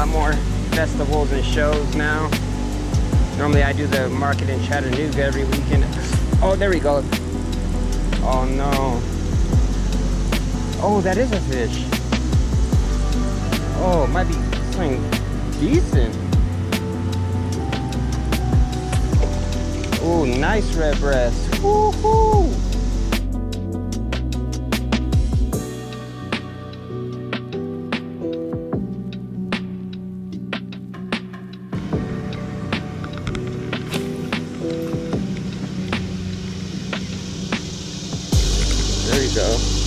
lot more festivals and shows now. Normally I do the market in Chattanooga every weekend. Oh, there we go. Oh no. Oh, that is a fish. Oh, it might be something decent. Oh, nice red breast. Woohoo! There you go.